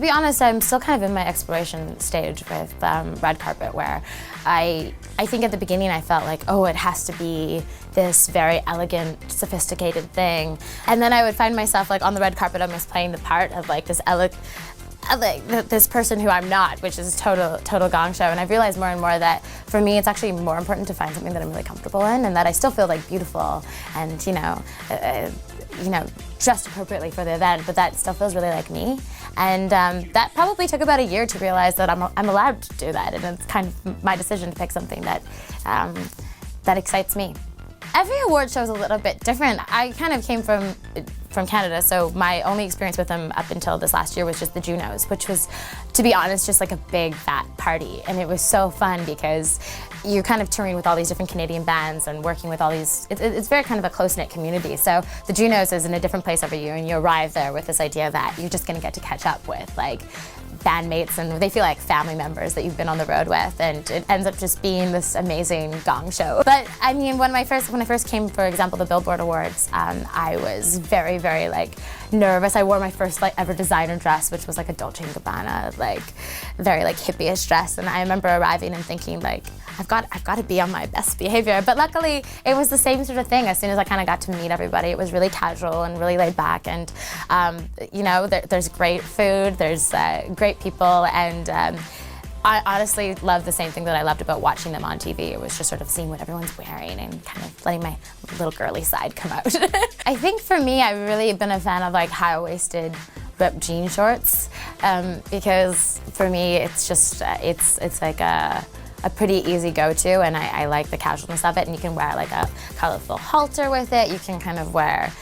be honest, I'm still kind of in my exploration stage with red carpet, where I think at the beginning I felt like, oh, it has to be this very elegant, sophisticated thing. And then I would find myself like on the red carpet almost playing the part of like this person who I'm not, which is total gong show. And I've realized more and more that for me it's actually more important to find something that I'm really comfortable in and that I still feel like beautiful and dressed appropriately for the event, but that still feels really like me. And that probably took about a year to realize that I'm allowed to do that, and it's kind of my decision to pick something that that excites me. Every award show is a little bit different. I kind of came from Canada, so my only experience with them up until this last year was just the Junos, which was, to be honest, just like a big fat party. And it was so fun because you're kind of touring with all these different Canadian bands and working with all these, it's very kind of a close-knit community. So the Junos is in a different place every year, and you arrive there with this idea that you're just gonna get to catch up with like bandmates, and they feel like family members that you've been on the road with, and it ends up just being this amazing gong show. But I mean, when I first came, for example, the Billboard Awards, I was very, very like nervous. I wore my first like ever designer dress, which was like a Dolce & Gabbana, like very like hippie-ish dress, and I remember arriving and thinking like, I've got to be on my best behavior. But luckily, it was the same sort of thing. As soon as I kind of got to meet everybody, it was really casual and really laid back. And there's great food, there's great people, and I honestly love the same thing that I loved about watching them on TV. It was just sort of seeing what everyone's wearing and kind of letting my little girly side come out. I think for me, I've really been a fan of like high-waisted ripped jean shorts because for me, it's just it's like a pretty easy go-to, and I like the casualness of it, and you can wear like a colorful halter with it. You can kind of wear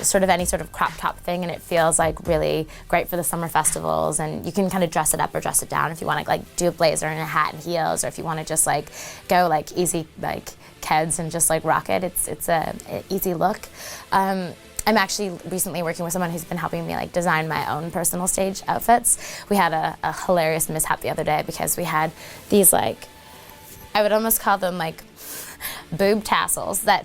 sort of any sort of crop top thing, and it feels like really great for the summer festivals, and you can kind of dress it up or dress it down if you want to like do a blazer and a hat and heels, or if you want to just like go like easy like Keds and just like rock it. It's a easy look. I'm actually recently working with someone who's been helping me like design my own personal stage outfits. We had a hilarious mishap the other day because we had these like, I would almost call them like boob tassels that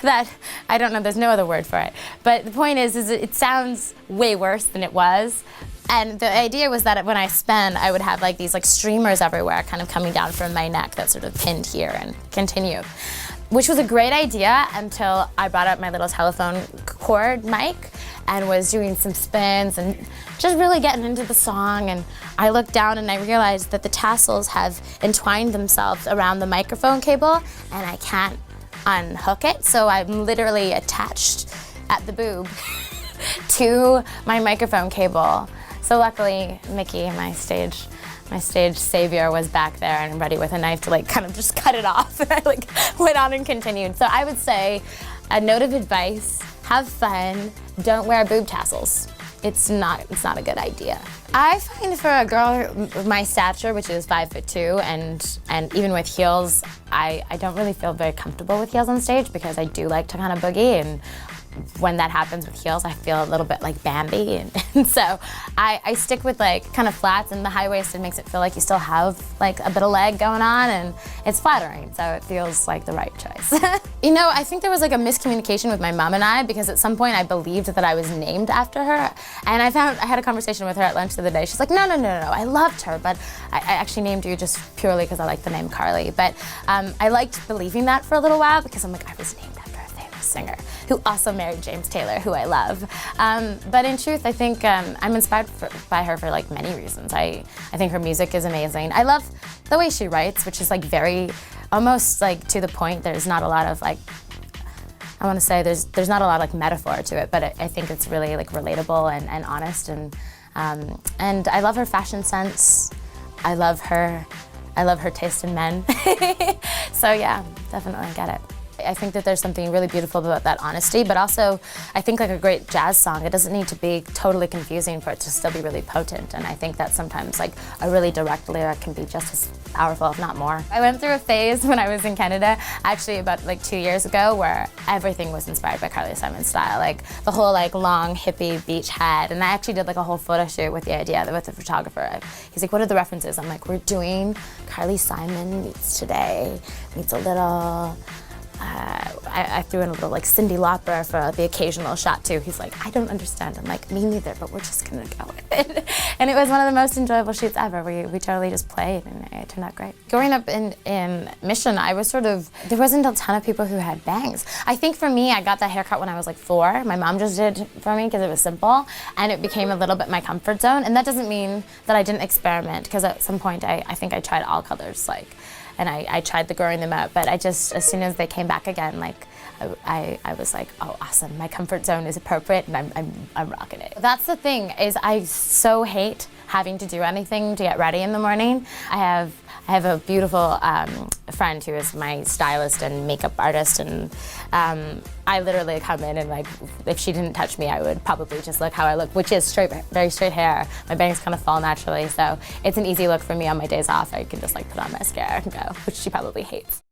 I don't know, there's no other word for it. But the point is it sounds way worse than it was. And the idea was that when I spun, I would have like these like streamers everywhere kind of coming down from my neck that sort of pinned here and continued. Which was a great idea until I brought up my little telephone cord mic and was doing some spins and just really getting into the song. And I looked down and I realized that the tassels have entwined themselves around the microphone cable, and I can't unhook it. So I'm literally attached at the boob to my microphone cable. So luckily, Mickey, my stage savior, was back there and ready with a knife to like kind of just cut it off. And I like went on and continued. So I would say a note of advice: have fun, don't wear boob tassels. It's not a good idea. I find for a girl of my stature, which is 5'2", and even with heels, I don't really feel very comfortable with heels on stage because I do like to kind of boogie, and when that happens with heels, I feel a little bit like Bambi, and so I stick with like kind of flats, and the high-waisted makes it feel like you still have like a bit of leg going on, and it's flattering, so it feels like the right choice. I think there was like a miscommunication with my mom and I, because at some point I believed that I was named after her, and I had a conversation with her at lunch the other day. She's like, no, I loved her, but I actually named you just purely because I like the name Carly. But I liked believing that for a little while because I'm like, I was named after a famous singer who also married James Taylor, who I love. But in truth, I think I'm inspired by her for like many reasons. I think her music is amazing. I love the way she writes, which is like very, almost like to the point. There's not a lot of like, I want to say there's not a lot of like metaphor to it, but I think it's really like relatable and honest, and I love her fashion sense. I love her taste in men. So yeah, definitely get it. I think that there's something really beautiful about that honesty, but also I think like a great jazz song, it doesn't need to be totally confusing for it to still be really potent, and I think that sometimes like a really direct lyric can be just as powerful, if not more. I went through a phase when I was in Canada, actually about like 2 years ago, where everything was inspired by Carly Simon's style, like the whole like long hippie beach hat, and I actually did like a whole photo shoot with the idea, with the photographer. He's like, what are the references? I'm like, we're doing Carly Simon meets Today, meets a little, I threw in a little like Cyndi Lauper for the occasional shot too. He's like, I don't understand. I'm like, me neither, but we're just gonna go. And it was one of the most enjoyable shoots ever. We totally just played, and it turned out great. Growing up in Mission, I was there wasn't a ton of people who had bangs. I think for me, I got that haircut when I was like 4. My mom just did it for me because it was simple, and it became a little bit my comfort zone. And that doesn't mean that I didn't experiment, because at some point I think I tried all colors, and I tried the growing them out, but I just, as soon as they came back again, I was like, oh, awesome, my comfort zone is appropriate, and I'm rocking it. That's the thing, is I so hate having to do anything to get ready in the morning. I have a beautiful friend who is my stylist and makeup artist, and I literally come in and if she didn't touch me, I would probably just look how I look, which is very straight hair. My bangs kind of fall naturally, so it's an easy look for me on my days off. I can just put on mascara and go, which she probably hates.